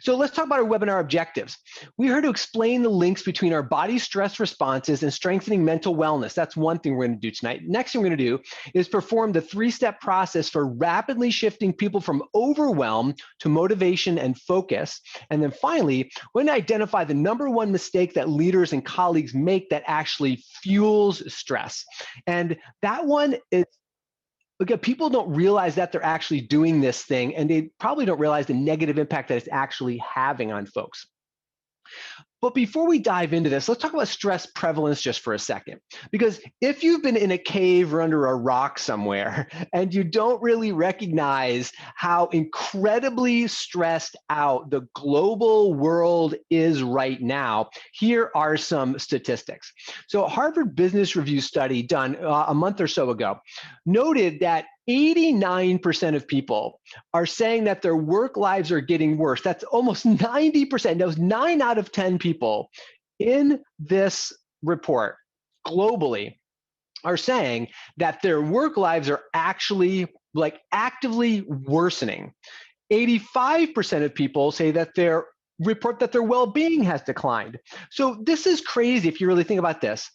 So let's talk about our webinar objectives. We're here to explain the links between our body stress responses and strengthening mental wellness. That's one thing we're going to do tonight. Next thing we're going to do is perform the 3-step process for rapidly shifting people from overwhelm to motivation and focus. And then finally, we're going to identify the #1 mistake that leaders and colleagues make that actually fuels stress. And that one is, again, people don't realize that they're actually doing this thing, and they probably don't realize the negative impact that it's actually having on folks. But before we dive into this, let's talk about stress prevalence just for a second. Because if you've been in a cave or under a rock somewhere and you don't really recognize how incredibly stressed out the global world is right now, here are some statistics. So a Harvard Business Review study done a month or so ago noted that 89% of people are saying that their work lives are getting worse. That's almost 90%. That was 9 out of 10 people in this report globally are saying that their work lives are actually actively worsening. 85% of people say that report that their well-being has declined. So this is crazy if you really think about this.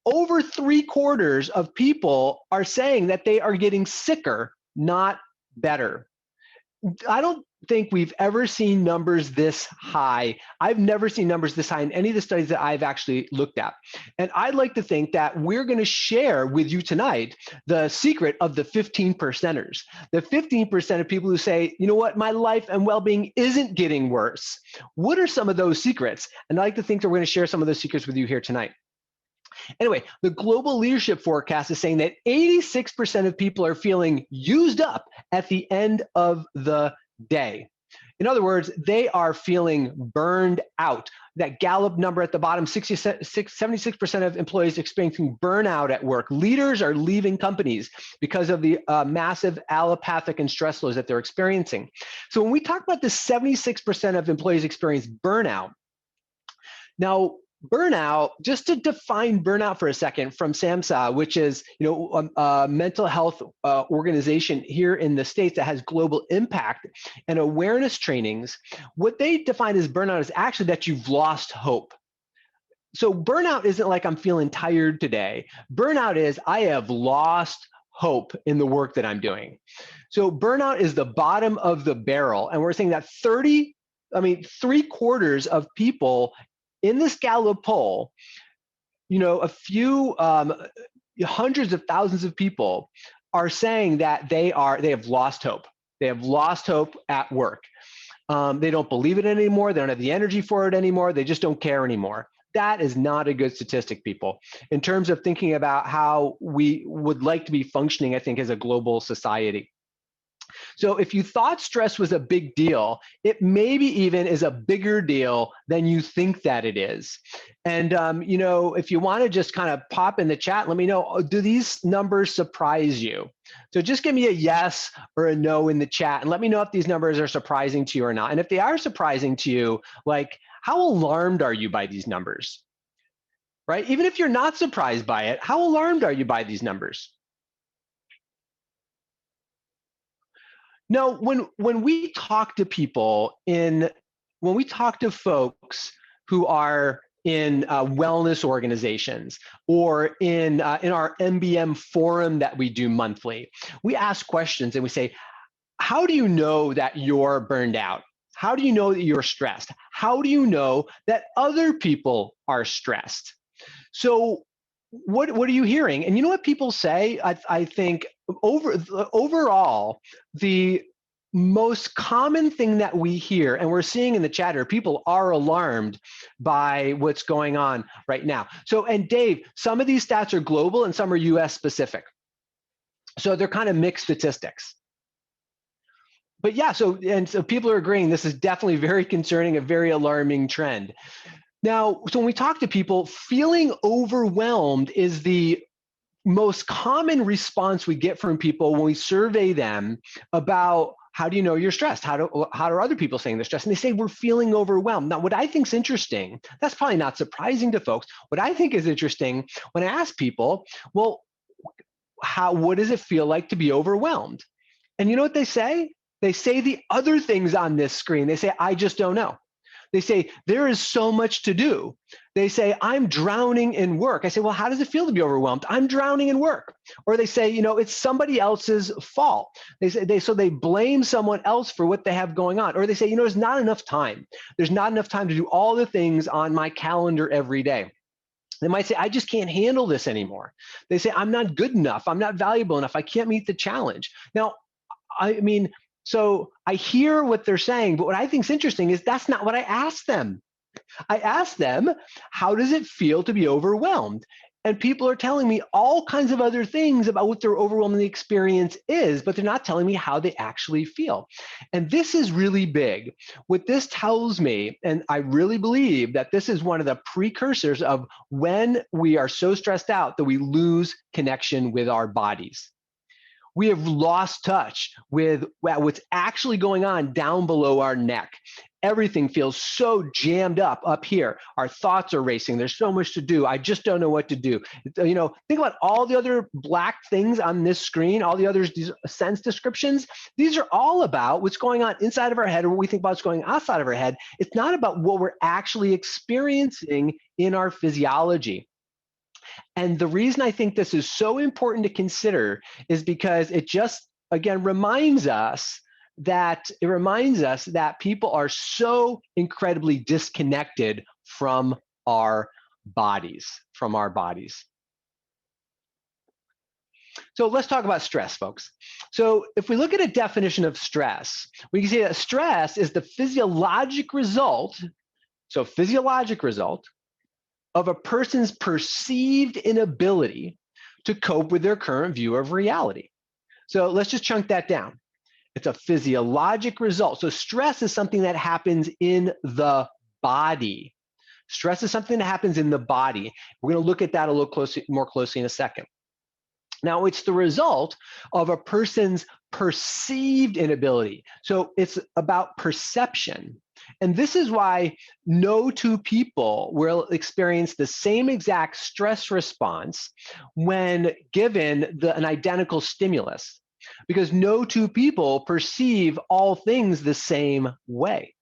Over 3/4 of people are saying that they are getting sicker, not better. I don't think we've ever seen numbers this high. I've never seen numbers this high in any of the studies that I've actually looked at. And I'd like to think that we're going to share with you tonight the secret of the 15 percenters, the 15% of people who say, you know what, my life and well-being isn't getting worse. What are some of those secrets? And I'd like to think that we're going to share some of those secrets with you here tonight. Anyway, the global leadership forecast is saying that 86% of people are feeling used up at the end of the day. In other words, they are feeling burned out. That Gallup number at the bottom, 76% of employees experiencing burnout at work. Leaders are leaving companies because of the massive allopathic and stress loads that they're experiencing. So when we talk about the 76% of employees experience burnout, now, burnout, just to define burnout for a second from SAMHSA, which is a mental health organization here in the States that has global impact and awareness trainings, what they define as burnout is actually that you've lost hope. So burnout isn't like I'm feeling tired today. Burnout is I have lost hope in the work that I'm doing. So burnout is the bottom of the barrel. And we're saying that 3/4 of people in this Gallup poll, a few hundreds of thousands of people are saying that they have lost hope. They have lost hope at work. They don't believe it anymore. They don't have the energy for it anymore. They just don't care anymore. That is not a good statistic, people, in terms of thinking about how we would like to be functioning, I think, as a global society. So if you thought stress was a big deal, it maybe even is a bigger deal than you think that it is. And, if you want to just kind of pop in the chat, let me know, do these numbers surprise you? So just give me a yes or a no in the chat and let me know if these numbers are surprising to you or not. And if they are surprising to you, how alarmed are you by these numbers? Right? Even if you're not surprised by it, how alarmed are you by these numbers? No, when we talk to people when we talk to folks who are in wellness organizations or in our MBM forum that we do monthly, we ask questions and we say, how do you know that you're burned out? How do you know that you're stressed? How do you know that other people are stressed? So what are you hearing? And you know what people say? I think overall, the most common thing that we hear, and we're seeing in the chat, are people are alarmed by what's going on right now. So, and Dave, some of these stats are global and some are US specific. So they're kind of mixed statistics. But yeah, so people are agreeing this is definitely very concerning, a very alarming trend. Now, so when we talk to people, feeling overwhelmed is the most common response we get from people when we survey them about how do you know you're stressed? How are other people saying they're stressed? And they say, we're feeling overwhelmed. Now, what I think is interesting, that's probably not surprising to folks. What I think is interesting when I ask people, well, what does it feel like to be overwhelmed? And you know what they say? They say the other things on this screen. They say, I just don't know. They say, there is so much to do. They say, I'm drowning in work. I say, well, how does it feel to be overwhelmed? I'm drowning in work. Or they say, it's somebody else's fault. So they blame someone else for what they have going on. Or they say, there's not enough time. There's not enough time to do all the things on my calendar every day. They might say, I just can't handle this anymore. They say, I'm not good enough. I'm not valuable enough. I can't meet the challenge. Now, so I hear what they're saying, but what I think is interesting is that's not what I asked them. I asked them, how does it feel to be overwhelmed? And people are telling me all kinds of other things about what their overwhelming experience is, but they're not telling me how they actually feel. And this is really big. What this tells me, and I really believe that this is one of the precursors of when we are so stressed out that we lose connection with our bodies. We have lost touch with what's actually going on down below our neck. Everything feels so jammed up here. Our thoughts are racing. There's so much to do. I just don't know what to do. Think about all the other black things on this screen, all the others, these sense descriptions. These are all about what's going on inside of our head or what we think about what's going outside of our head. It's not about what we're actually experiencing in our physiology. And the reason I think this is so important to consider is because it just, again, reminds us that people are so incredibly disconnected from our bodies, So let's talk about stress, folks. So if we look at a definition of stress, we can see that stress is the physiologic result of a person's perceived inability to cope with their current view of reality. So let's just chunk that down. It's a physiologic result. So stress is something that happens in the body. Stress is something that happens in the body. We're going to look at that a little more closely in a second. Now, it's the result of a person's perceived inability. So it's about perception. And this is why no two people will experience the same exact stress response when given an identical stimulus, because no two people perceive all things the same way.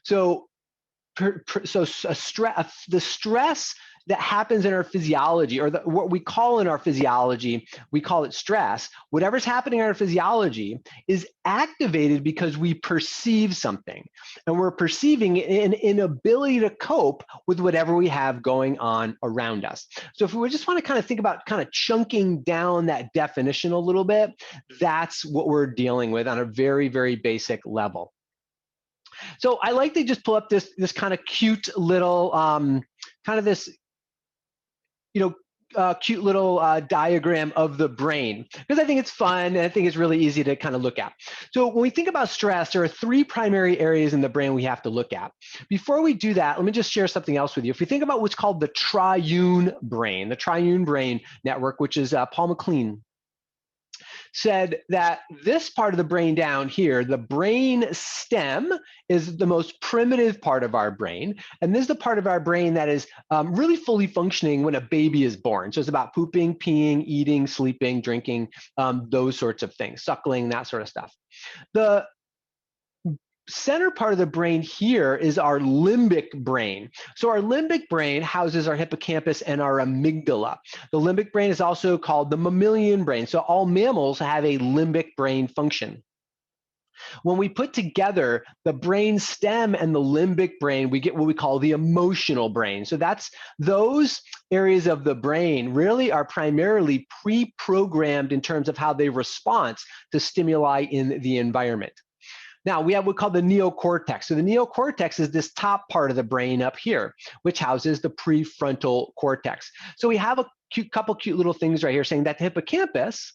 So, the stress that happens in our physiology, or what we call in our physiology, we call it stress. Whatever's happening in our physiology is activated because we perceive something, and we're perceiving an inability to cope with whatever we have going on around us. So if we just want to kind of think about kind of chunking down that definition a little bit, that's what we're dealing with on a very, very basic level. So I like to just pull up this kind of cute little cute little diagram of the brain, because I think it's fun and I think it's really easy to kind of look at. So when we think about stress, there are three primary areas in the brain we have to look at. Before we do that, let me just share something else with you. If we think about what's called the triune brain network, which is Paul MacLean, said that this part of the brain down here, the brain stem, is the most primitive part of our brain. And this is the part of our brain that is really fully functioning when a baby is born. So it's about pooping, peeing, eating, sleeping, drinking, those sorts of things, suckling, that sort of stuff. The center part of the brain here is our limbic brain. So our limbic brain houses our hippocampus and our amygdala. The limbic brain is also called the mammalian brain. So all mammals have a limbic brain function. When we put together the brain stem and the limbic brain, we get what we call the emotional brain. So those areas of the brain really are primarily pre-programmed in terms of how they respond to stimuli in the environment. Now, we have what's called the neocortex. So the neocortex is this top part of the brain up here, which houses the prefrontal cortex. So we have a couple cute little things right here saying that the hippocampus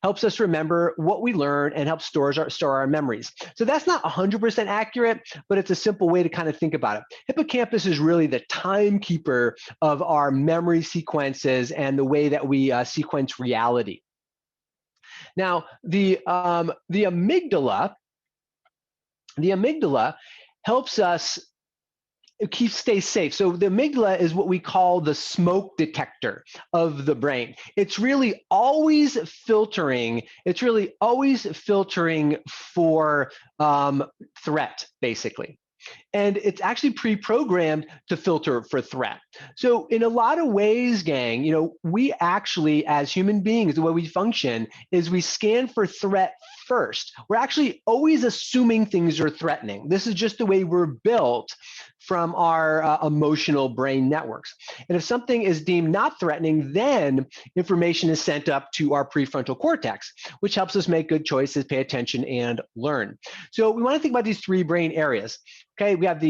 helps us remember what we learn and helps store our memories. So that's not 100% accurate, but it's a simple way to kind of think about it. Hippocampus is really the timekeeper of our memory sequences and the way that we sequence reality. Now, the amygdala helps us Stay safe. So the amygdala is what we call the smoke detector of the brain. It's really always filtering. It's really always filtering for threat, basically. And it's actually pre-programmed to filter for threat. So in a lot of ways, gang, we actually, as human beings, the way we function is we scan for threat first. We're actually always assuming things are threatening. This is just the way we're built from our emotional brain networks. And if something is deemed not threatening, then information is sent up to our prefrontal cortex, which helps us make good choices, pay attention, and learn. So we want to think about these three brain areas. Okay, we have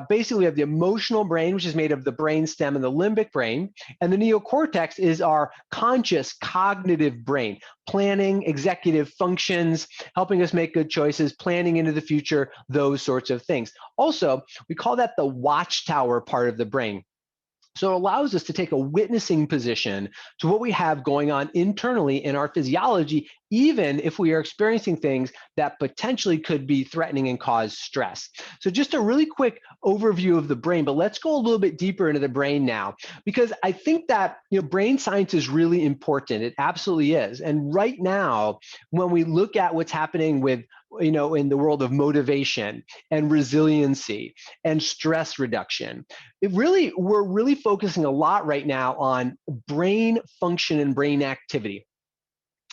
basically we have the emotional brain, which is made of the brain stem and the limbic brain, and the neocortex is our conscious cognitive brain, planning, executive functions, helping us make good choices, planning into the future, those sorts of things. Also, we call that the watchtower part of the brain. So it allows us to take a witnessing position to what we have going on internally in our physiology, even if we are experiencing things that potentially could be threatening and cause stress. So just a really quick overview of the brain, but let's go a little bit deeper into the brain now, because I think that brain science is really important. It absolutely is. And right now, when we look at what's happening with in the world of motivation and resiliency and stress reduction, we're really focusing a lot right now on brain function and brain activity.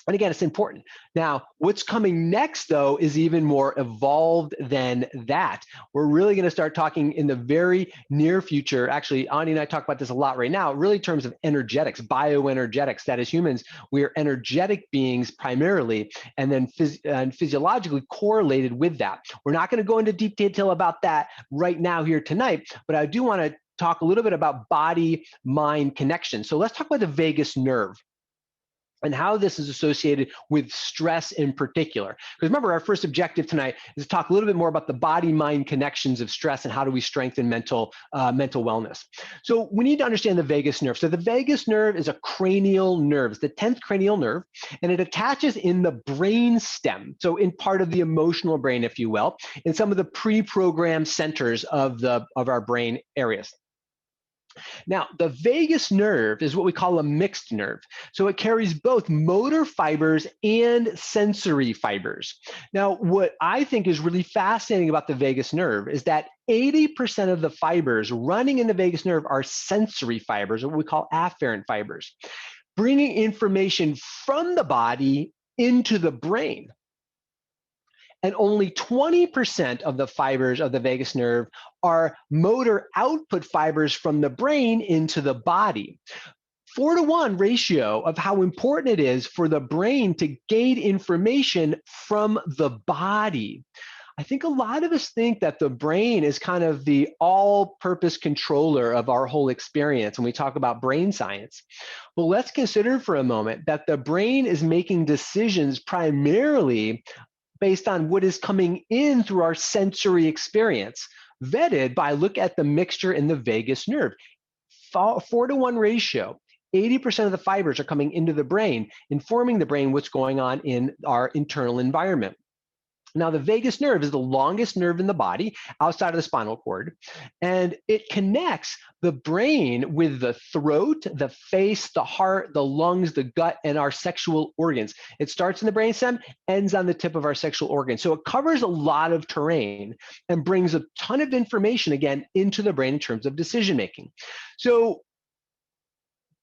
And again, it's important. Now, what's coming next, though, is even more evolved than that. We're really going to start talking in the very near future. Actually, Ani and I talk about this a lot right now, really in terms of energetics, bioenergetics, that as humans, we are energetic beings primarily, and then physiologically correlated with that. We're not going to go into deep detail about that right now here tonight, but I do want to talk a little bit about body-mind connection. So let's talk about the vagus nerve and how this is associated with stress in particular. Because remember, our first objective tonight is to talk a little bit more about the body-mind connections of stress and how do we strengthen mental wellness. So we need to understand the vagus nerve. So the vagus nerve is a cranial nerve. It's the 10th cranial nerve, and it attaches in the brain stem. So in part of the emotional brain, if you will, in some of the pre-programmed centers of our brain areas. Now, the vagus nerve is what we call a mixed nerve. So it carries both motor fibers and sensory fibers. Now, what I think is really fascinating about the vagus nerve is that 80% of the fibers running in the vagus nerve are sensory fibers, or what we call afferent fibers, bringing information from the body into the brain. And only 20% of the fibers of the vagus nerve are motor output fibers from the brain into the body. 4-to-1 ratio of how important it is for the brain to gain information from the body. I think a lot of us think that the brain is kind of the all-purpose controller of our whole experience when we talk about brain science. Well, let's consider for a moment that the brain is making decisions primarily based on what is coming in through our sensory experience, vetted by look at the mixture in the vagus nerve. 4-to-1 ratio. 80% of the fibers are coming into the brain, informing the brain what's going on in our internal environment. Now, the vagus nerve is the longest nerve in the body outside of the spinal cord, and it connects the brain with the throat, the face, the heart, the lungs, the gut, and our sexual organs. It starts in the brainstem, ends on the tip of our sexual organs. So it covers a lot of terrain and brings a ton of information, again, into the brain in terms of decision making. So,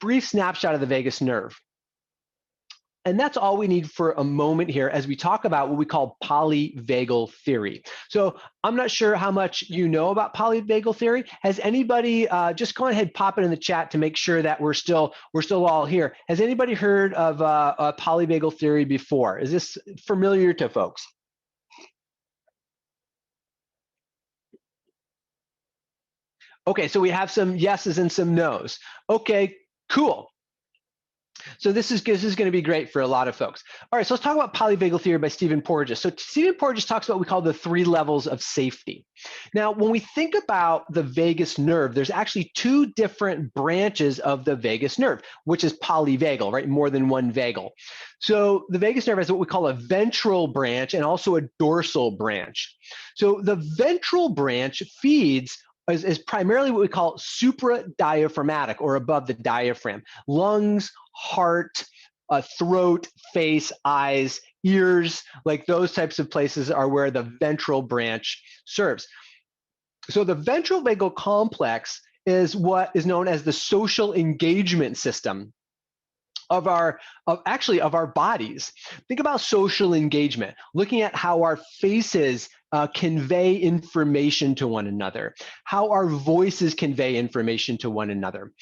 brief snapshot of the vagus nerve. And that's all we need for a moment here as we talk about what we call polyvagal theory. So I'm not sure how much you know about polyvagal theory. Has anybody, just go ahead, pop it in the chat to make sure that we're still all here. Has anybody heard of polyvagal theory before? Is this familiar to folks? Okay, so we have some yeses and some nos. Okay, cool. So this is going to be great for a lot of folks. All right, so let's talk about polyvagal theory by Stephen Porges. So Stephen Porges talks about what we call the 3 levels of safety. Now, when we think about the vagus nerve, there's actually 2 different branches of the vagus nerve, which is polyvagal, right? More than one vagal. So the vagus nerve has what we call a ventral branch and also a dorsal branch. So the ventral branch feeds is primarily what we call supradiaphragmatic, or above the diaphragm. Lungs, heart, throat, face, eyes, ears, like those types of places are where the ventral branch serves. So the ventral vagal complex is what is known as the social engagement system of our bodies. Think about social engagement, looking at how our faces convey information to one another, how our voices convey information to one another.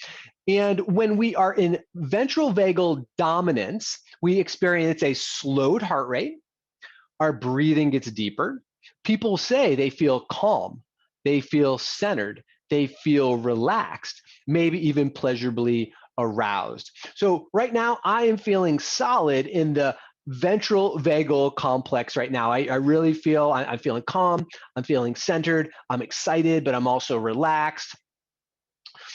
And when we are in ventral vagal dominance, we experience a slowed heart rate, our breathing gets deeper. People say they feel calm, they feel centered, they feel relaxed, maybe even pleasurably aroused. So right now I am feeling solid in the ventral vagal complex right now. I really feel, I'm feeling calm, I'm feeling centered, I'm excited, but I'm also relaxed.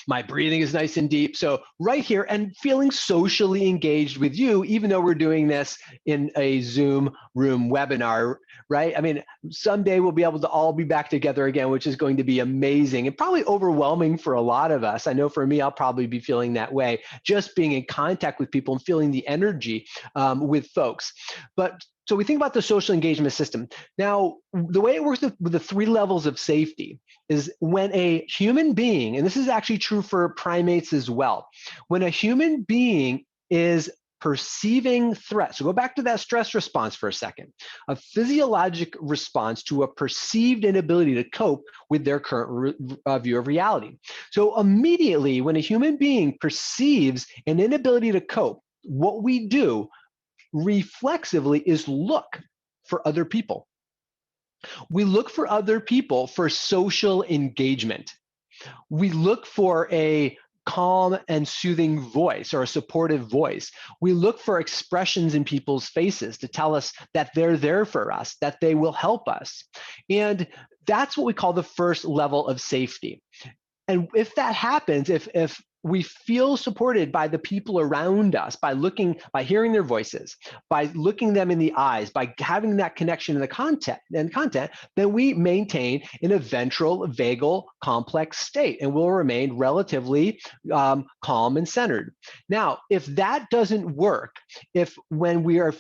My breathing is nice and deep. So right here, and feeling socially engaged with you, even though we're doing this in a Zoom room webinar, right? I mean, someday we'll be able to all be back together again, which is going to be amazing and probably overwhelming for a lot of us. I know for me, I'll probably be feeling that way, just being in contact with people and feeling the energy with folks. But so we think about the social engagement system. Now, the way it works with the 3 levels of safety is when a human being, and this is actually true for primates as well, when a human being is perceiving threat. So go back to that stress response for a second, a physiologic response to a perceived inability to cope with their current view of reality. So immediately when a human being perceives an inability to cope, what we do reflexively is look for other people. We look for other people for social engagement. We look for a calm and soothing voice or a supportive voice. We look for expressions in people's faces to tell us that they're there for us, that they will help us. And that's what we call the first level of safety. And if that happens, if we feel supported by the people around us, by hearing their voices, by looking them in the eyes, by having that connection in the content, then we maintain in a ventral vagal complex state and will remain relatively calm and centered. Now, if that doesn't work, if when we are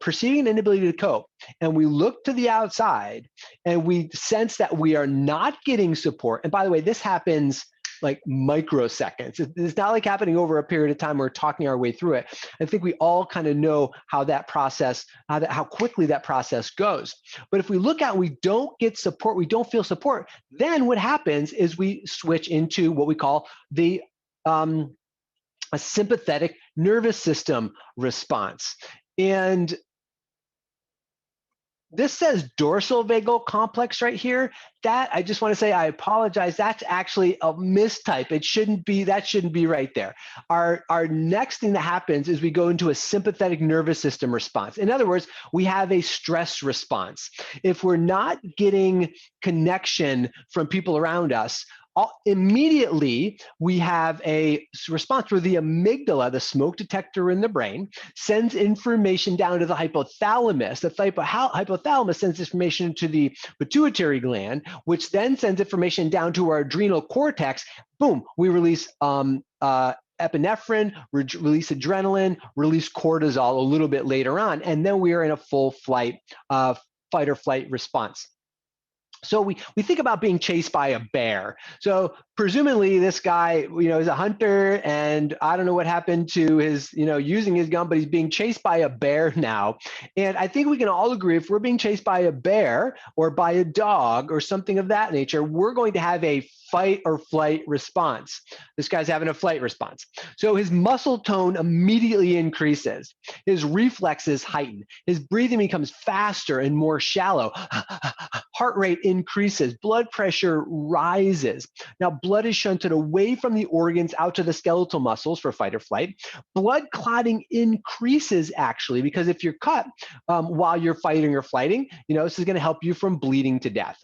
perceiving an inability to cope and we look to the outside and we sense that we are not getting support, and by the way, this happens like microseconds. It's not like happening over a period of time. We're talking our way through it. I think we all kind of know how that process, how quickly that process goes. But if we look at, we don't get support, we don't feel support, then what happens is we switch into what we call the a sympathetic nervous system response. And this says dorsal vagal complex right here. That, I just want to say, I apologize. That's actually a mistype. That shouldn't be right there. Our next thing that happens is we go into a sympathetic nervous system response. In other words, we have a stress response. If we're not getting connection from people around us, immediately we have a response where the amygdala, the smoke detector in the brain, sends information down to the hypothalamus. The hypothalamus sends information to the pituitary gland, which then sends information down to our adrenal cortex. Boom, we release epinephrine, release adrenaline, release cortisol a little bit later on, and then we are in a full fight or flight response. So we think about being chased by a bear. So presumably this guy, is a hunter, and I don't know what happened to his, using his gun, but he's being chased by a bear now. And I think we can all agree, if we're being chased by a bear or by a dog or something of that nature, we're going to have a fight or flight response. This guy's having a flight response. So his muscle tone immediately increases. His reflexes heighten. His breathing becomes faster and more shallow. Heart rate increases. Blood pressure rises. Now, blood is shunted away from the organs out to the skeletal muscles for fight or flight. Blood clotting increases, actually, because if you're cut while you're fighting or flighting, this is going to help you from bleeding to death.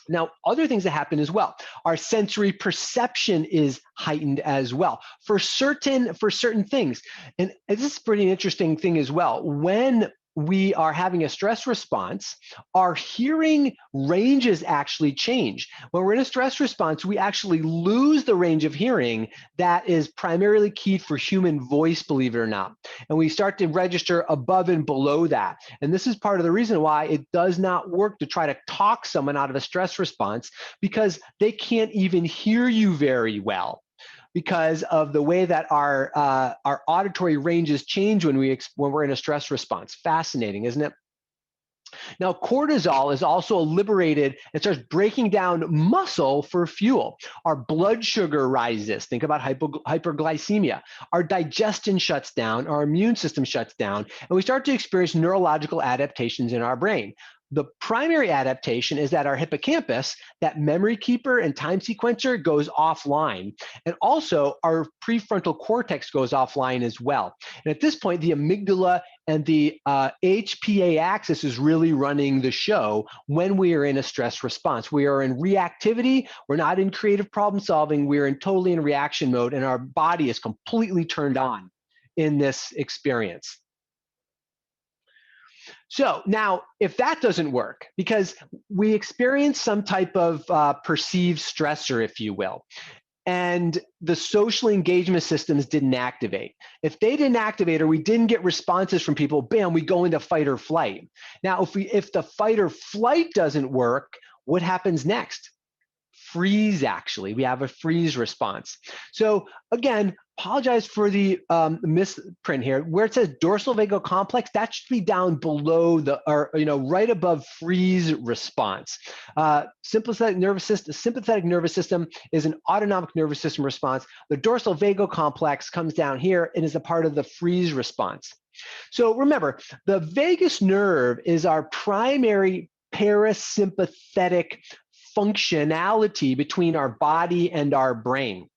Now, other things that happen as well, our sensory perception is heightened as well for certain things. And this is a pretty interesting thing as well. When we are having a stress response, our hearing ranges actually change. When we're in a stress response, we actually lose the range of hearing that is primarily keyed for human voice, believe it or not. And we start to register above and below that. And this is part of the reason why it does not work to try to talk someone out of a stress response, because they can't even hear you very well, because of the way that our auditory ranges change when we're in a stress response. Fascinating, isn't it? Now, cortisol is also liberated and starts breaking down muscle for fuel. Our blood sugar rises. Think about hyperglycemia. Our digestion shuts down, our immune system shuts down, and we start to experience neurological adaptations in our brain. The primary adaptation is that our hippocampus, that memory keeper and time sequencer, goes offline. And also our prefrontal cortex goes offline as well. And at this point, the amygdala and the HPA axis is really running the show when we are in a stress response. We are in reactivity. We're not in creative problem solving. We're totally in reaction mode, and our body is completely turned on in this experience. So now, if that doesn't work, because we experience some type of perceived stressor, if you will, and the social engagement systems didn't activate. If they didn't activate, or we didn't get responses from people, bam, we go into fight or flight. Now, if the fight or flight doesn't work, what happens next? Freeze, actually. We have a freeze response. So again, apologize for the misprint here. Where it says dorsal vagal complex, that should be down below right above freeze response. Sympathetic nervous system is an autonomic nervous system response. The dorsal vagal complex comes down here and is a part of the freeze response. So remember, the vagus nerve is our primary parasympathetic functionality between our body and our brain.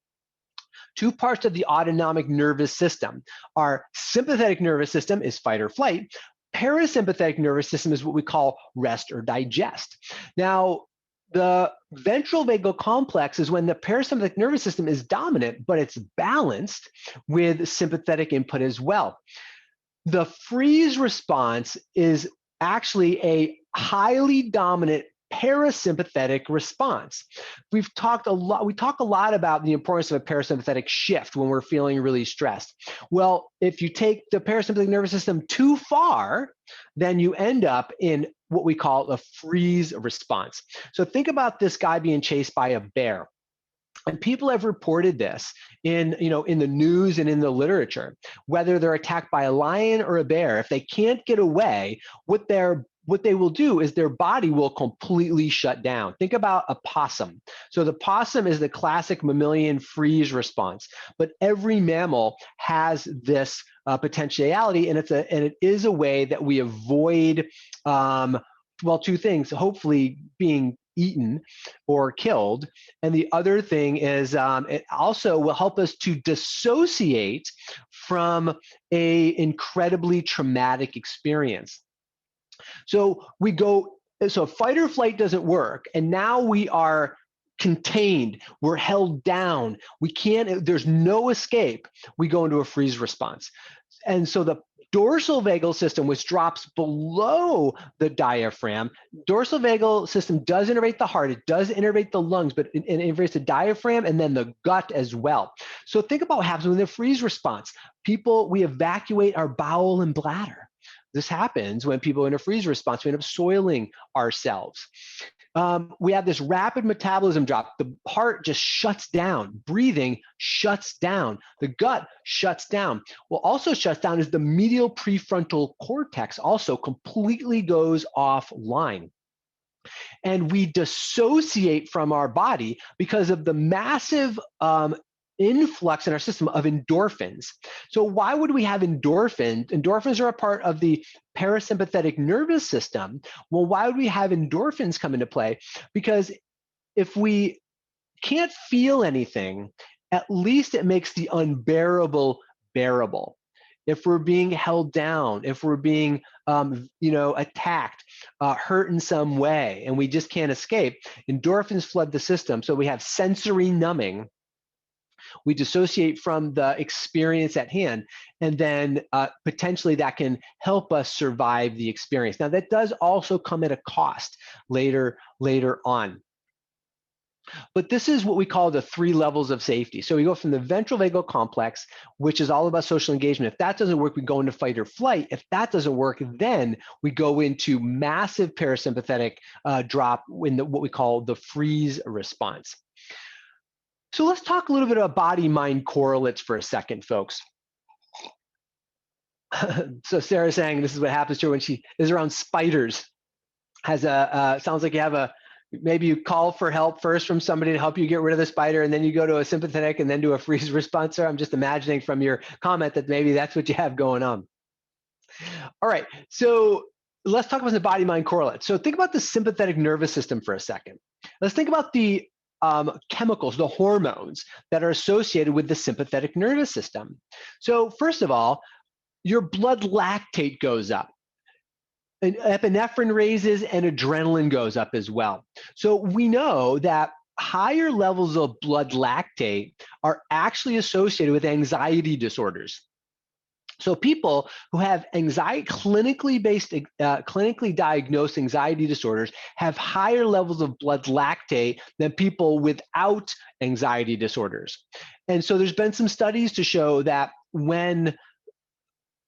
Two parts of the autonomic nervous system. Our sympathetic nervous system is fight or flight. Parasympathetic nervous system is what we call rest or digest. Now, the ventral vagal complex is when the parasympathetic nervous system is dominant, but it's balanced with sympathetic input as well. The freeze response is actually a highly dominant parasympathetic response. We talk a lot about the importance of a parasympathetic shift when we're feeling really stressed. Well, if you take the parasympathetic nervous system too far, then you end up in what we call a freeze response. So think about this guy being chased by a bear. And people have reported this in the news and in the literature, whether they're attacked by a lion or a bear. If they can't get away, what they will do is their body will completely shut down. Think about a possum. So the possum is the classic mammalian freeze response, but every mammal has this potentiality, and it is a way that we avoid, two things, hopefully being eaten or killed. And the other thing is it also will help us to dissociate from an incredibly traumatic experience. So fight or flight doesn't work, and now we are contained, we're held down, there's no escape. We go into a freeze response. And so the dorsal vagal system, which drops below the diaphragm, dorsal vagal system does innervate the heart, it does innervate the lungs, but it innervates the diaphragm and then the gut as well. So think about what happens in the freeze response. We evacuate our bowel and bladder. This happens when people are in a freeze response. We end up soiling ourselves. We have this rapid metabolism drop. The heart just shuts down. Breathing shuts down. The gut shuts down. What also shuts down is the medial prefrontal cortex also completely goes offline. And we dissociate from our body because of the massive influx in our system of endorphins. So why would we have endorphins? Endorphins are a part of the parasympathetic nervous system. Well, why would we have endorphins come into play? Because if we can't feel anything, at least it makes the unbearable bearable. If we're being held down, if we're being attacked, hurt in some way, and we just can't escape, endorphins flood the system. So we have sensory numbing. We dissociate from the experience at hand, and then potentially that can help us survive the experience. Now, that does also come at a cost later on. But this is what we call the 3 levels of safety. So we go from the ventral vagal complex, which is all about social engagement. If that doesn't work, we go into fight or flight. If that doesn't work, then we go into massive parasympathetic drop in what we call the freeze response. So let's talk a little bit about body-mind correlates for a second, folks. So Sarah's saying this is what happens to her when she is around spiders. Sounds like you have maybe you call for help first from somebody to help you get rid of the spider, and then you go to a sympathetic and then do a freeze response. I'm just imagining from your comment that maybe that's what you have going on. All right, so let's talk about the body-mind correlate. So think about the sympathetic nervous system for a second. Let's think about the chemicals, the hormones that are associated with the sympathetic nervous system. So first of all, your blood lactate goes up. And epinephrine raises and adrenaline goes up as well. So we know that higher levels of blood lactate are actually associated with anxiety disorders. So people who have clinically diagnosed anxiety disorders have higher levels of blood lactate than people without anxiety disorders. And so there's been some studies to show that when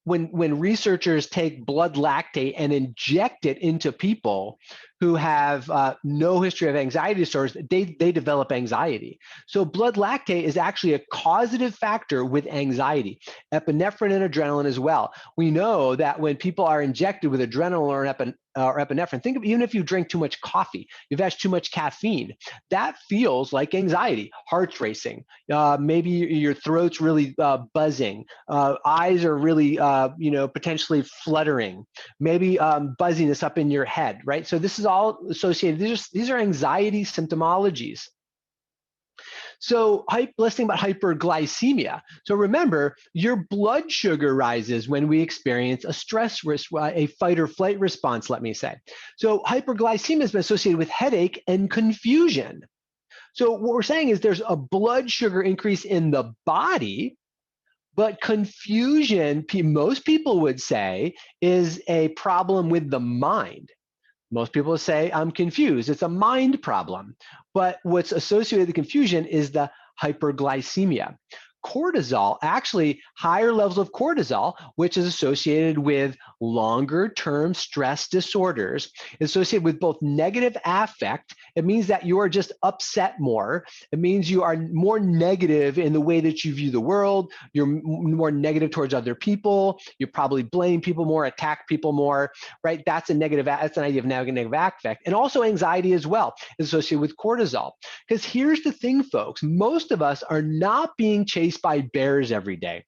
researchers take blood lactate and inject it into people who have no history of anxiety disorders, they develop anxiety. So blood lactate is actually a causative factor with anxiety, epinephrine and adrenaline as well. We know that when people are injected with adrenaline or epinephrine, think of even if you drink too much coffee, you've had too much caffeine, that feels like anxiety, heart's racing, maybe your throat's really buzzing, eyes are really potentially fluttering, maybe buzziness up in your head, right? So this is all associated. These are anxiety symptomologies. So let's think about hyperglycemia. So remember, your blood sugar rises when we experience a stress risk, a fight or flight response, let me say. So hyperglycemia has been associated with headache and confusion. So what we're saying is there's a blood sugar increase in the body, but confusion, most people would say, is a problem with the mind. Most people say, I'm confused. It's a mind problem. But what's associated with the confusion is the hyperglycemia. Cortisol, actually higher levels of cortisol, which is associated with longer-term stress disorders, is associated with both negative affect. It means that you are just upset more. It means you are more negative in the way that you view the world. You're more negative towards other people. You probably blame people more, attack people more, right? That's an idea of negative affect. And also anxiety as well is associated with cortisol. Because here's the thing, folks, most of us are not being chased by bears every day.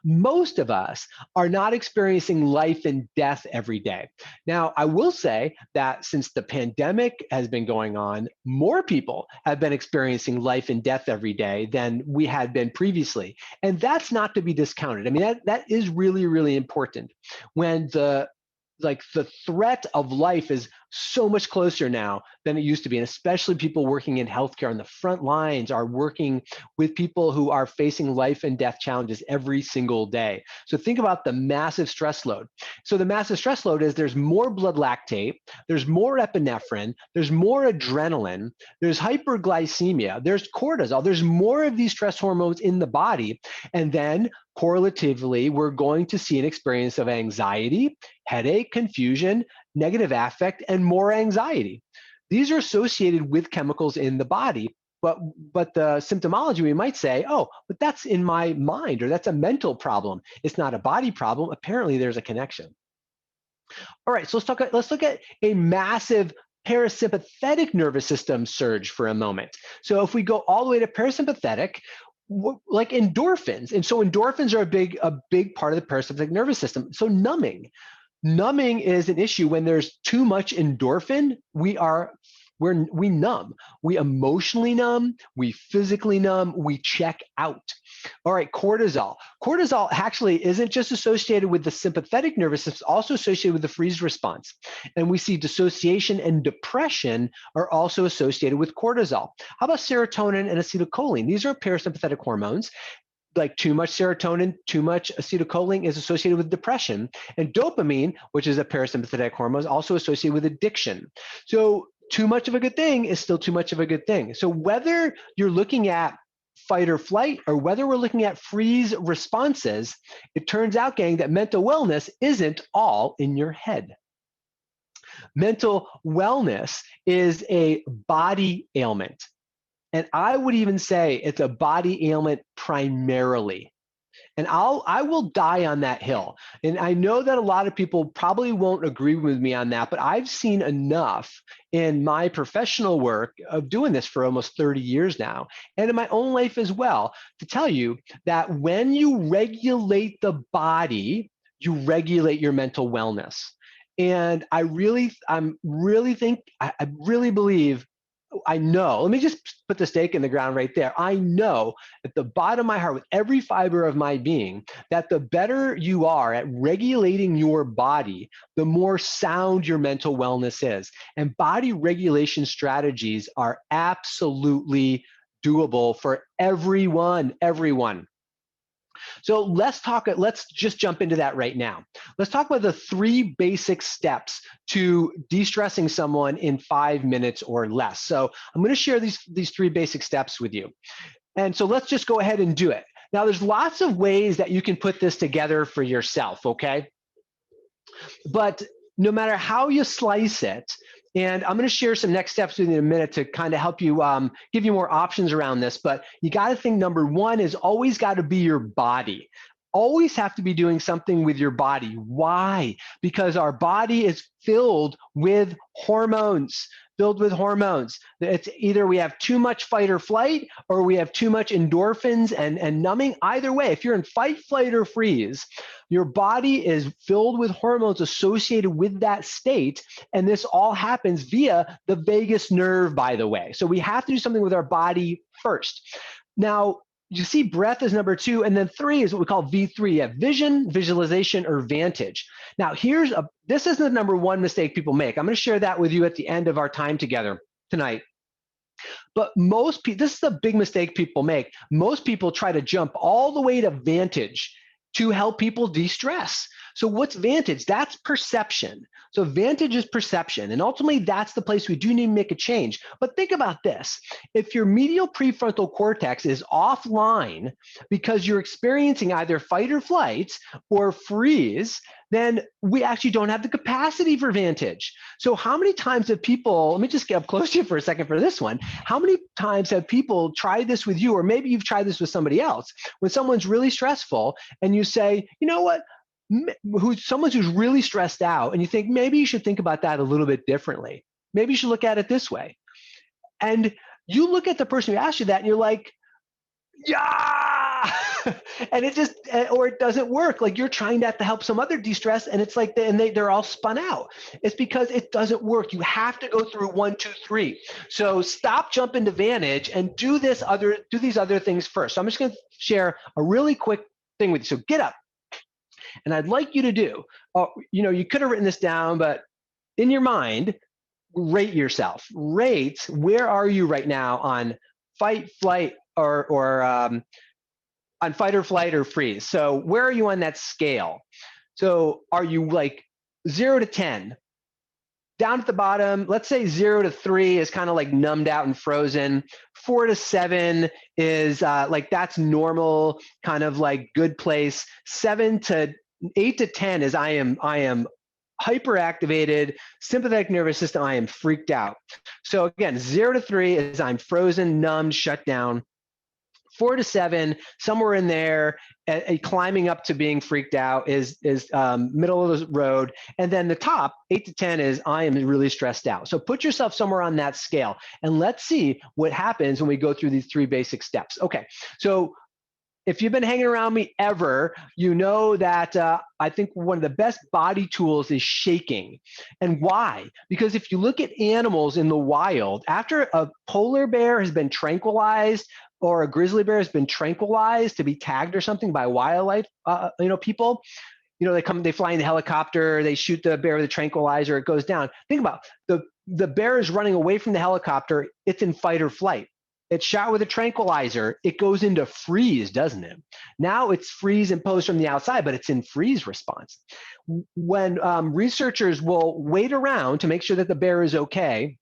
Most of us are not experiencing life and death every day. Now, I will say that since the pandemic has been going on, more people have been experiencing life and death every day than we had been previously. And that's not to be discounted. I mean, that is really, really important. When the threat of life is so much closer now than it used to be. And especially people working in healthcare on the front lines are working with people who are facing life and death challenges every single day. So think about the massive stress load. So the massive stress load is there's more blood lactate, there's more epinephrine, there's more adrenaline, there's hyperglycemia, there's cortisol, there's more of these stress hormones in the body. And then correlatively, we're going to see an experience of anxiety, headache, confusion, negative affect, and more anxiety. These are associated with chemicals in the body, but the symptomology, we might say, oh, but that's in my mind, or that's a mental problem. It's not a body problem. Apparently, there's a connection. All right, so let's look at a massive parasympathetic nervous system surge for a moment. So if we go all the way to parasympathetic, like endorphins, and so endorphins are a big part of the parasympathetic nervous system. So numbing is an issue when there's too much endorphin. We are we numb. We emotionally numb, we physically numb, we check out. All right, cortisol. Cortisol actually isn't just associated with the sympathetic nervous system, it's also associated with the freeze response. And we see dissociation and depression are also associated with cortisol. How about serotonin and acetylcholine? These are parasympathetic hormones. Like too much serotonin, too much acetylcholine is associated with depression. And dopamine, which is a parasympathetic hormone, is also associated with addiction. So too much of a good thing is still too much of a good thing. So whether you're looking at fight or flight, or whether we're looking at freeze responses, it turns out, gang, that mental wellness isn't all in your head. Mental wellness is a body ailment. And I would even say it's a body ailment primarily. And I will die on that hill. And I know that a lot of people probably won't agree with me on that, but I've seen enough in my professional work of doing this for almost 30 years now, and in my own life as well, to tell you that when you regulate the body, you regulate your mental wellness. And I really believe, I know, let me just put the stake in the ground right there. I know at the bottom of my heart, with every fiber of my being, that the better you are at regulating your body, the more sound your mental wellness is. And body regulation strategies are absolutely doable for everyone. So let's just jump into that right now. Let's talk about the 3 basic steps to de-stressing someone in 5 minutes or less. So I'm going to share these 3 basic steps with you. And so let's just go ahead and do it. Now, there's lots of ways that you can put this together for yourself, okay? But no matter how you slice it, and I'm going to share some next steps with you in a minute to kind of help you, give you more options around this. But you got to think number 1 is always got to be your body. Always have to be doing something with your body. Why? Because our body is filled with hormones. It's either we have too much fight or flight, or we have too much endorphins and numbing. Either way, if you're in fight, flight, or freeze, your body is filled with hormones associated with that state. And this all happens via the vagus nerve, by the way. So we have to do something with our body first. Now, you see breath is number 2, and then 3 is what we call V3. You have vision, visualization, or vantage. Now, this is the number 1 mistake people make. I'm going to share that with you at the end of our time together tonight. But most people, this is a big mistake people make. Most people try to jump all the way to vantage to help people de-stress. So what's vantage? That's perception. So vantage is perception. And ultimately, that's the place we do need to make a change. But think about this. If your medial prefrontal cortex is offline because you're experiencing either fight or flight or freeze, then we actually don't have the capacity for vantage. So how many times have people, let me just get up close to you for a second for this one. How many times have people tried this with you, or maybe you've tried this with somebody else, when someone's really stressful and you say, you know what, someone who's really stressed out, and you think maybe you should think about that a little bit differently. Maybe you should look at it this way. And you look at the person who asked you that and you're like, yeah, and it doesn't work. Like you're trying that to help some other de-stress, and it's like, they're all spun out. It's because it doesn't work. You have to go through 1, 2, 3. So stop jumping to vantage and do these other things first. So I'm just going to share a really quick thing with you. So get up. And I'd like you to do, you could have written this down, but in your mind, rate yourself. Rate, where are you right now on fight, flight, or on fight or flight or freeze? So where are you on that scale? So are you like 0 to 10? Down at the bottom, let's say 0 to 3 is kind of like numbed out and frozen. 4 to 7 is like that's normal, kind of like good place. 8 to 10 is I am hyperactivated, sympathetic nervous system, I am freaked out. So again, 0 to 3 is I'm frozen, numbed, shut down. 4 to 7, somewhere in there, climbing up to being freaked out is middle of the road. And then the top, 8 to 10, is I am really stressed out. So put yourself somewhere on that scale, and let's see what happens when we go through these 3 basic steps. Okay, so if you've been hanging around me ever, you know that I think one of the best body tools is shaking. And why? Because if you look at animals in the wild, after a polar bear has been tranquilized or a grizzly bear has been tranquilized to be tagged or something by wildlife, people, they fly in the helicopter, they shoot the bear with a tranquilizer, it goes down. Think about the bear is running away from the helicopter, it's in fight or flight. It's shot with a tranquilizer, it goes into freeze, doesn't it? Now it's freeze imposed from the outside, but it's in freeze response. When researchers will wait around to make sure that the bear is okay,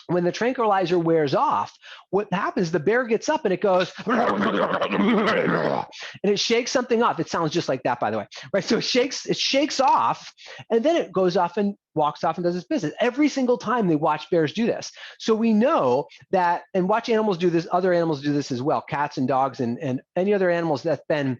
when the tranquilizer wears off, what happens, the bear gets up and it goes, and it shakes something off. It sounds just like that, by the way, right? So it shakes off, and then it goes off and walks off and does its business. Every single time they watch bears do this. So we know that, and watch animals do this, other animals do this as well, cats and dogs and any other animals that's been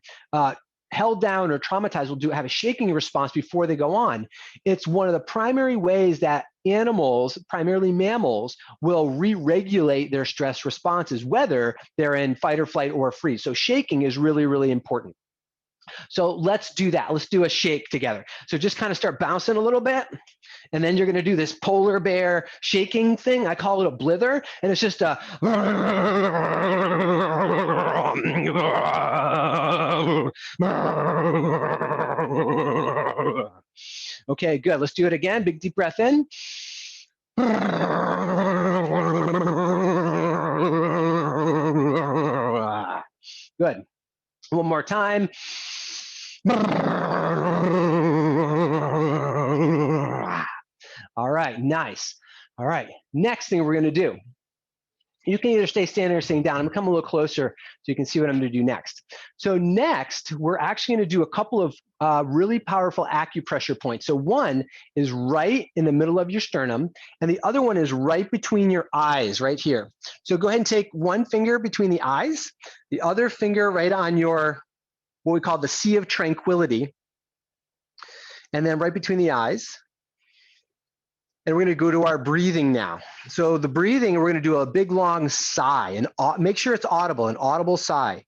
held down or traumatized will have a shaking response before they go on. It's one of the primary ways that animals, primarily mammals, will re-regulate their stress responses, whether they're in fight or flight or freeze. So shaking is really, really important. So let's do that. Let's do a shake together. So just kind of start bouncing a little bit, and then you're going to do this polar bear shaking thing. I call it a blither, and it's just a okay, good. Let's do it again. Big deep breath in. Good. One more time. All right, nice. All right, next thing we're going to do. You can either stay standing or sitting down. I'm going to come a little closer so you can see what I'm going to do next. So next, we're actually going to do a couple of really powerful acupressure points. So one is right in the middle of your sternum, and the other one is right between your eyes, right here. So go ahead and take one finger between the eyes, the other finger right on your, what we call the Sea of Tranquility, and then right between the eyes. And we're going to go to our breathing now. So the breathing, we're going to do a big long sigh, and make sure it's audible, an audible sigh.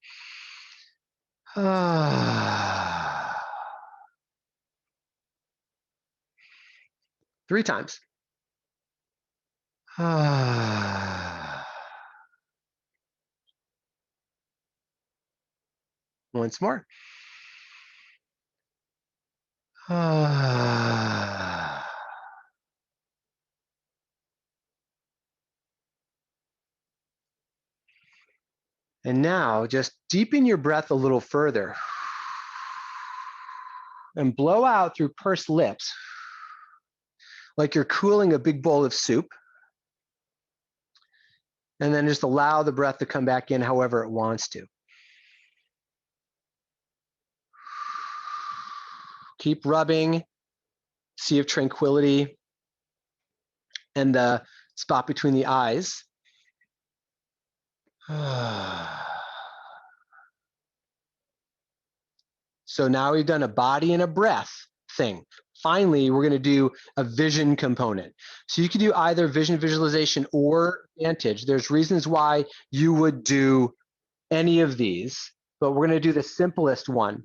3 times. Once more. And now just deepen your breath a little further and blow out through pursed lips like you're cooling a big bowl of soup. And then just allow the breath to come back in however it wants to. Keep rubbing Sea of Tranquility and the spot between the eyes. So now we've done a body and a breath thing. Finally, we're going to do a vision component. So you can do either vision visualization or Vantage. There's reasons why you would do any of these, but we're going to do the simplest one.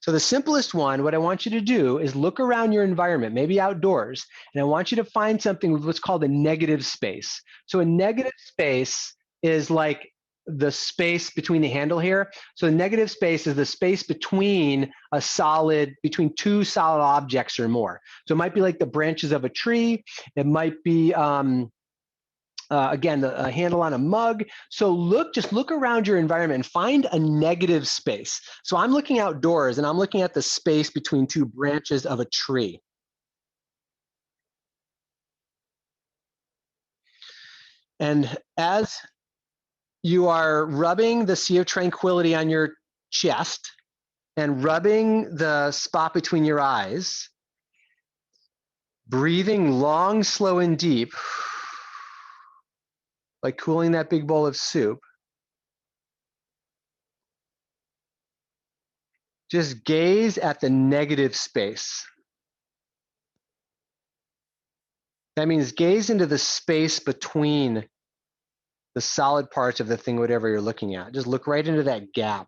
So the simplest one, what I want you to do is look around your environment, maybe outdoors, and I want you to find something with what's called a negative space. So a negative space is like the space between the handle here. So the negative space is the space between between 2 solid objects or more. So it might be like the branches of a tree. It might be, again, a handle on a mug. So just look around your environment and find a negative space. So I'm looking outdoors and I'm looking at the space between 2 branches of a tree. And as you are rubbing the Sea of Tranquility on your chest and rubbing the spot between your eyes, breathing long, slow, and deep, like cooling that big bowl of soup, just gaze at the negative space. That means gaze into the space between the solid parts of the thing, whatever you're looking at. Just look right into that gap.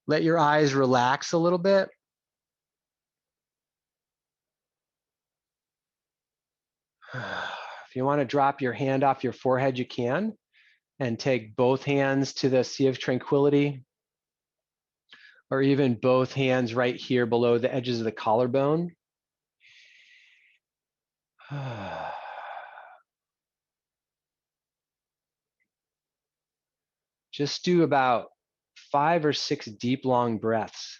Let your eyes relax a little bit. If you want to drop your hand off your forehead, you can, and take both hands to the Sea of Tranquility, or even both hands right here below the edges of the collarbone. Just do about 5 or 6 deep, long breaths,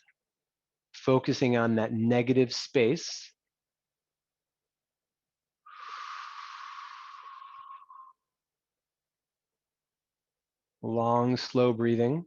focusing on that negative space. Long, slow breathing.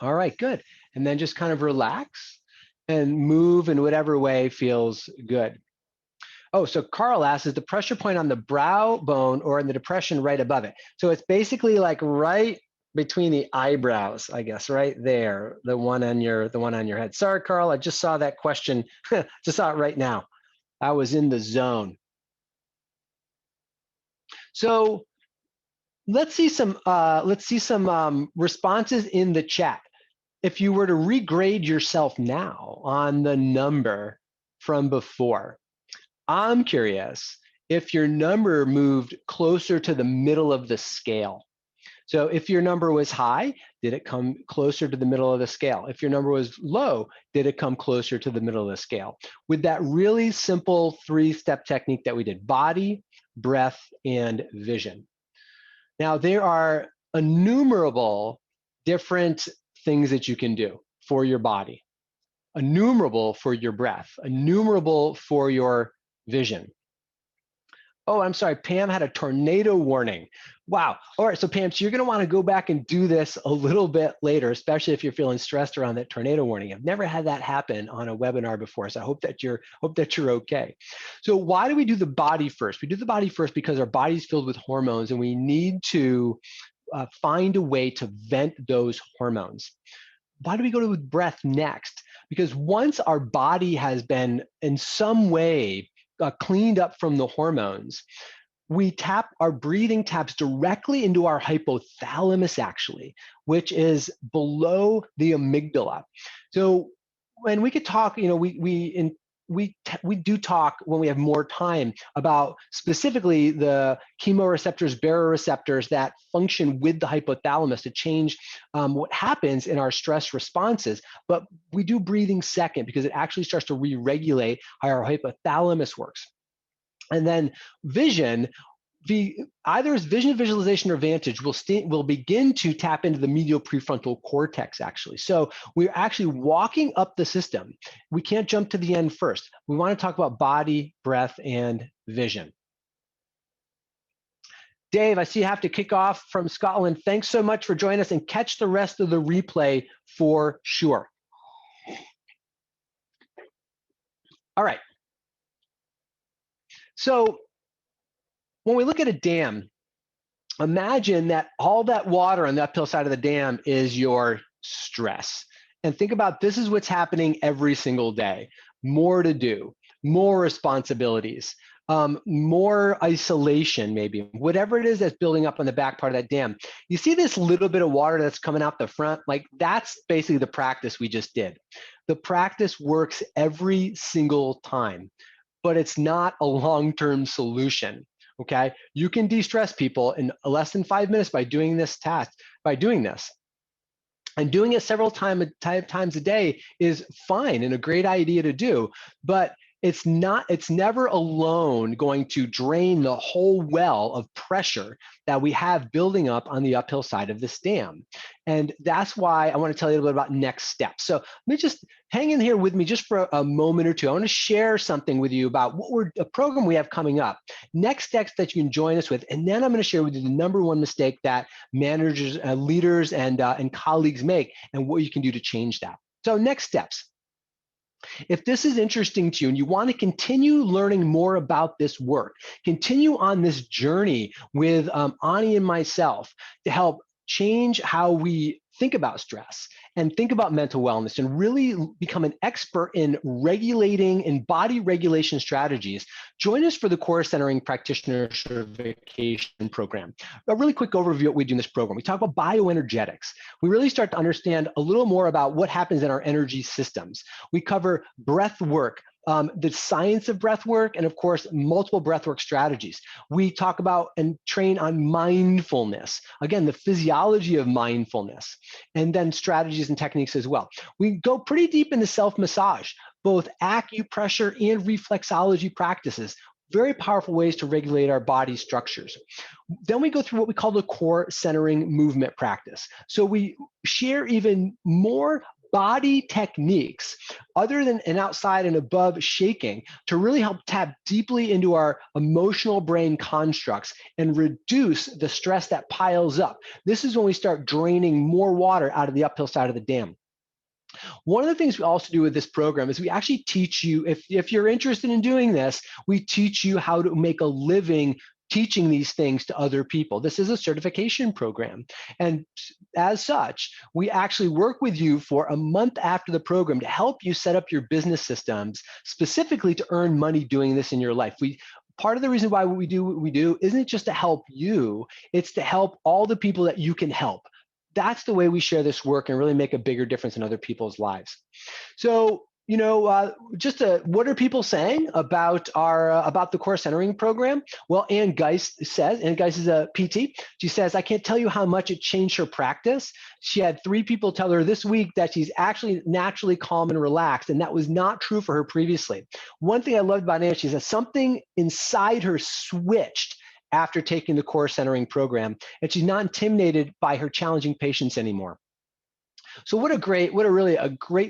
All right, good. And then just kind of relax and move in whatever way feels good. Oh, so Carl asks, is the pressure point on the brow bone or in the depression right above it? So it's basically like right between the eyebrows, I guess, right there, the one on your head. Sorry, Carl, I just saw that question. Just saw it right now. I was in the zone. So let's see some responses in the chat. If you were to regrade yourself now on the number from before, I'm curious if your number moved closer to the middle of the scale. So if your number was high, did it come closer to the middle of the scale? If your number was low, did it come closer to the middle of the scale? With that really simple 3-step technique that we did: body, breath, and vision. Now, there are innumerable different things that you can do for your body, innumerable for your breath, innumerable for your vision. Oh, I'm sorry, Pam had a tornado warning. Wow. All right, so Pam, so you're going to want to go back and do this a little bit later, especially if you're feeling stressed around that tornado warning. I've never had that happen on a webinar before, so I hope that you're okay. So why do we do the body first? We do the body first because our body's filled with hormones, and we need to find a way to vent those hormones. Why do we go to breath next? Because once our body has been in some way cleaned up from the hormones, our breathing taps directly into our hypothalamus, actually, which is below the amygdala. So when we could talk, we do talk when we have more time about specifically the chemoreceptors, baroreceptors that function with the hypothalamus to change what happens in our stress responses. But we do breathing second because it actually starts to re-regulate how our hypothalamus works. And then vision, either as vision, visualization, or vantage will begin to tap into the medial prefrontal cortex, actually. So we're actually walking up the system. We can't jump to the end first. We want to talk about body, breath, and vision. Dave, I see you have to kick off from Scotland. Thanks so much for joining us, and catch the rest of the replay for sure. All right. So when we look at a dam, imagine that all that water on the uphill side of the dam is your stress. And think about, this is what's happening every single day. More to do, more responsibilities, more isolation, maybe, whatever it is that's building up on the back part of that dam. You see this little bit of water that's coming out the front? Like, that's basically the practice we just did. The practice works every single time, but it's not a long-term solution. Okay, you can de-stress people in less than 5 minutes by doing this task, by doing this. And doing it several times a day is fine and a great idea to do, but it's never alone going to drain the whole well of pressure that we have building up on the uphill side of this dam. And that's why I want to tell you a little bit about next steps. So let me just hang in here with me just for a moment or two. I want to share something with you about a program we have coming up, next steps that you can join us with, and then I'm going to share with you the number one mistake that managers, leaders, and colleagues make, and what you can do to change that. So next steps. If this is interesting to you and you want to continue learning more about this work, continue on this journey with Ani and myself to help change how we think about stress and think about mental wellness and really become an expert in regulating and body regulation strategies, join us for the Core Centering Practitioner Certification Program. A really quick overview of what we do in this program. We talk about bioenergetics. We really start to understand a little more about what happens in our energy systems. We cover breath work, the science of breath work, and of course, multiple breathwork strategies. We talk about and train on mindfulness. Again, the physiology of mindfulness, and then strategies and techniques as well. We go pretty deep into self-massage, both acupressure and reflexology practices. Very powerful ways to regulate our body structures. Then we go through what we call the core centering movement practice. So we share even more body techniques other than an outside and above shaking to really help tap deeply into our emotional brain constructs and reduce the stress that piles up. This is when we start draining more water out of the uphill side of the dam. One of the things we also do with this program is we actually teach you, if you're interested in doing this, we teach you how to make a living teaching these things to other people. This is a certification program. And as such, we actually work with you for a month after the program to help you set up your business systems specifically to earn money doing this in your life. Part of the reason why we do what we do isn't just to help you, it's to help all the people that you can help. That's the way we share this work and really make a bigger difference in other people's lives. So, what are people saying about about the core centering program? Well, Ann Geist is a PT. She says, I can't tell you how much it changed her practice. She had 3 people tell her this week that she's actually naturally calm and relaxed, and that was not true for her previously. One thing I loved about Ann, she said something inside her switched after taking the core centering program, and she's not intimidated by her challenging patients anymore. So what a great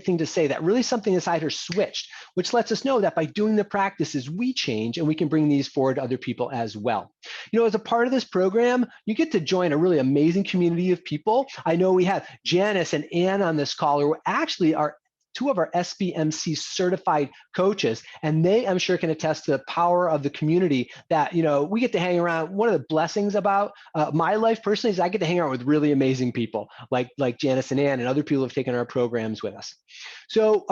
thing to say, that really something inside her switched, which lets us know that by doing the practices, we change and we can bring these forward to other people as well. As a part of this program, you get to join a really amazing community of people. I know we have Janice and Ann on this call who actually are 2 of our SBMC certified coaches, and they, I'm sure, can attest to the power of the community that, we get to hang around. One of the blessings about my life personally is I get to hang out with really amazing people like Janice and Ann and other people who have taken our programs with us. So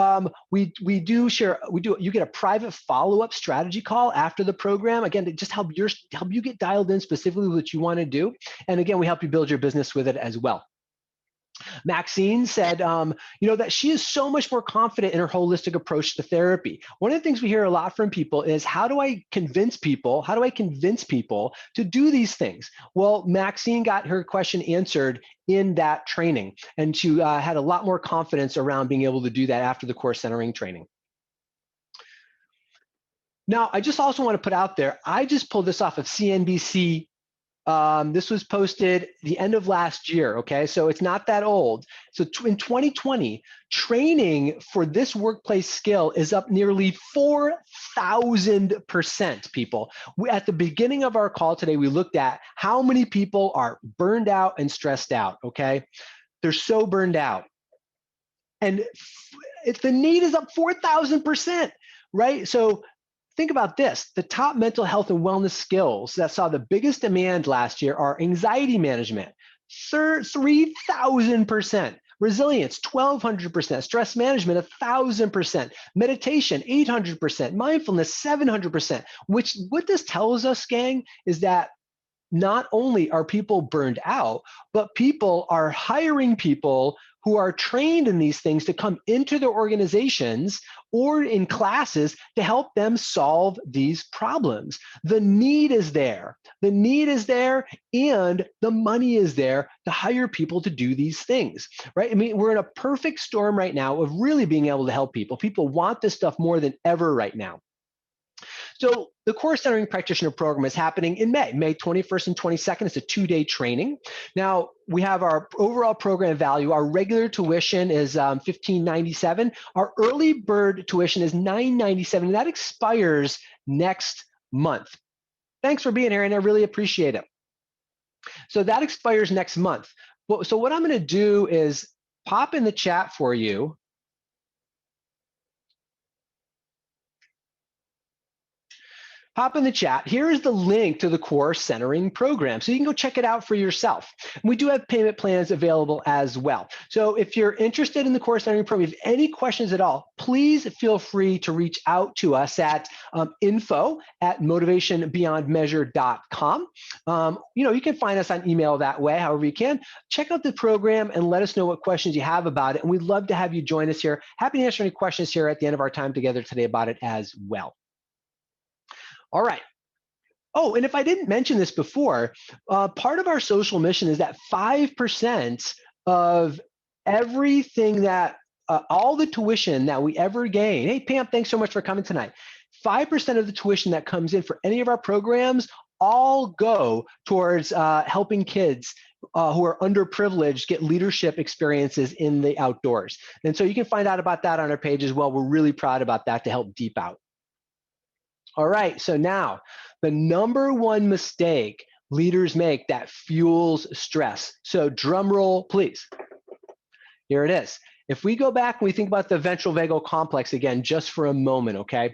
you get a private follow-up strategy call after the program, again, to just help you get dialed in specifically with what you want to do. And again, we help you build your business with it as well. Maxine said, that she is so much more confident in her holistic approach to therapy. One of the things we hear a lot from people is, how do I convince people to do these things? Well, Maxine got her question answered in that training, and she had a lot more confidence around being able to do that after the core centering training. Now, I just also want to put out there, I just pulled this off of CNBC. This was posted the end of last year, okay? So it's not that old. So in 2020, training for this workplace skill is up nearly 4,000%, people. At the beginning of our call today, we looked at how many people are burned out and stressed out, okay? They're so burned out. And the need is up 4,000%, right? So think about this. The top mental health and wellness skills that saw the biggest demand last year are anxiety management, 3,000%, resilience, 1,200%, stress management, 1,000%, meditation, 800%, mindfulness, 700%, which what this tells us, gang, is that not only are people burned out, but people are hiring people who are trained in these things to come into their organizations or in classes to help them solve these problems. The need is there. The need is there, and the money is there to hire people to do these things, right? I mean, we're in a perfect storm right now of really being able to help people. People want this stuff more than ever right now. So the Core Centering Practitioner program is happening in May 21st and 22nd. It's a 2-day training. Now, we have our overall program value. Our regular tuition is $15.97. Our early bird tuition is $9.97, and that expires next month. Thanks for being here, and I really appreciate it. So that expires next month. So what I'm going to do is pop in the chat for you. Hop in the chat. Here is the link to the Core Centering program, so you can go check it out for yourself. We do have payment plans available as well. So if you're interested in the Core Centering program, if you have any questions at all, please feel free to reach out to us at info@motivationbeyondmeasure.com. You can find us on email that way, however you can. Check out the program and let us know what questions you have about it, and we'd love to have you join us here. Happy to answer any questions here at the end of our time together today about it as well. All right. Oh, and if I didn't mention this before, part of our social mission is that 5% of everything that, all the tuition that we ever gain. Hey, Pam, thanks so much for coming tonight. 5% of the tuition that comes in for any of our programs all go towards helping kids who are underprivileged get leadership experiences in the outdoors. And so you can find out about that on our page as well. We're really proud about that to help Deep Out. All right, so now the number one mistake leaders make that fuels stress. So drum roll, please. Here it is. If we go back and we think about the ventral vagal complex again, just for a moment, okay?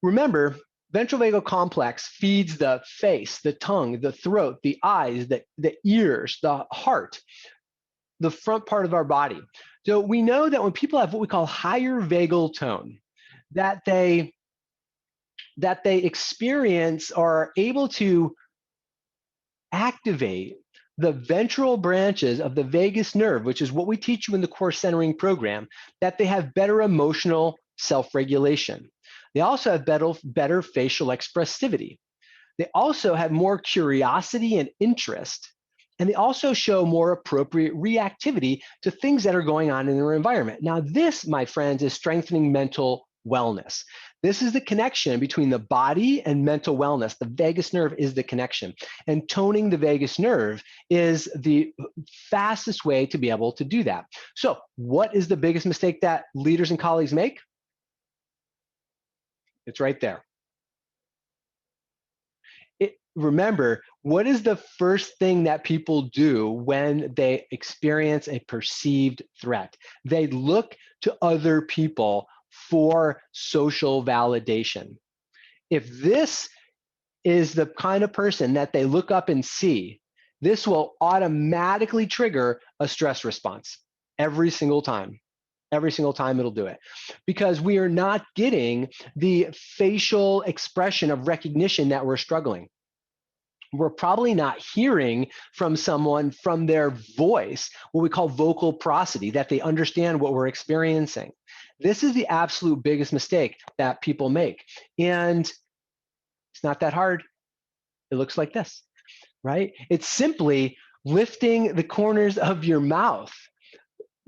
Remember, ventral vagal complex feeds the face, the tongue, the throat, the eyes, the ears, the heart, the front part of our body. So we know that when people have what we call higher vagal tone, that they experience or are able to activate the ventral branches of the vagus nerve, which is what we teach you in the Core Centering program, that they have better emotional self-regulation. They also have better facial expressivity. They also have more curiosity and interest, and they also show more appropriate reactivity to things that are going on in their environment. Now, this, my friends, is strengthening mental wellness. This is the connection between the body and mental wellness. The vagus nerve is the connection. And toning the vagus nerve is the fastest way to be able to do that. So what is the biggest mistake that leaders and colleagues make? It's right there. Remember, what is the first thing that people do when they experience a perceived threat? They look to other people for social validation. If this is the kind of person that they look up and see, this will automatically trigger a stress response every single time. Every single time it'll do it, because we are not getting the facial expression of recognition that we're struggling. We're probably not hearing from someone from their voice, what we call vocal prosody, that they understand what we're experiencing. This is the absolute biggest mistake that people make. And it's not that hard. It looks like this, right? It's simply lifting the corners of your mouth,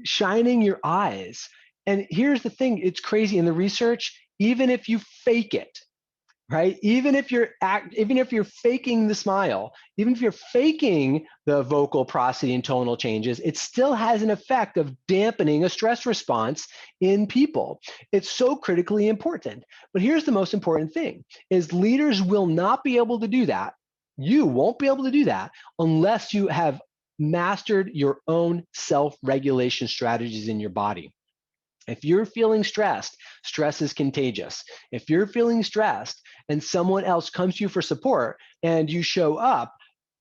shining your eyes. And here's the thing, it's crazy in the research, even if you fake it, right? Even if you're faking the smile, even if you're faking the vocal prosody and tonal changes, it still has an effect of dampening a stress response in people. It's so critically important. But here's the most important thing, is leaders will not be able to do that. You won't be able to do that unless you have mastered your own self-regulation strategies in your body. If you're feeling stressed, stress is contagious. If you're feeling stressed and someone else comes to you for support and you show up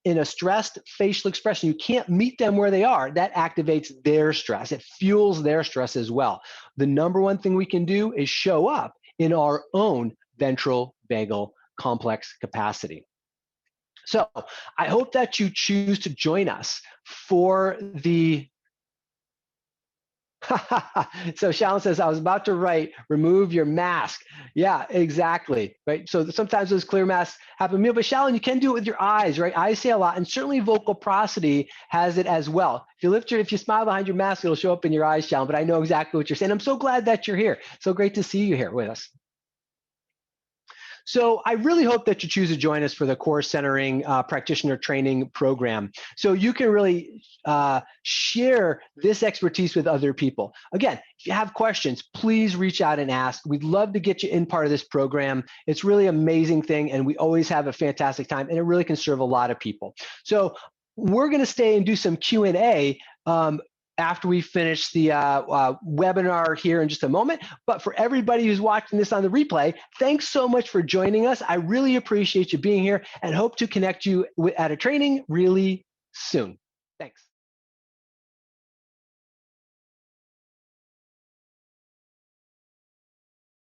in a stressed facial expression, you can't meet them where they are, that activates their stress. It fuels their stress as well. The number one thing we can do is show up in our own ventral vagal complex capacity. So I hope that you choose to join us for the so Shalon says, I was about to write, remove your mask. Yeah, exactly, right? So sometimes those clear masks happen. But Shalon, you can do it with your eyes, right? Eyes say a lot, and certainly vocal prosody has it as well. If you smile behind your mask, it'll show up in your eyes, Shalon, but I know exactly what you're saying. I'm so glad that you're here. So great to see you here with us. So I really hope that you choose to join us for the Core Centering Practitioner Training Program, so you can really share this expertise with other people. Again, if you have questions, please reach out and ask. We'd love to get you in part of this program. It's really an amazing thing, and we always have a fantastic time, and it really can serve a lot of people. So we're going to stay and do some Q&A after we finish the webinar here in just a moment. But for everybody who's watching this on the replay, thanks so much for joining us. I really appreciate you being here and hope to connect you at a training really soon. Thanks.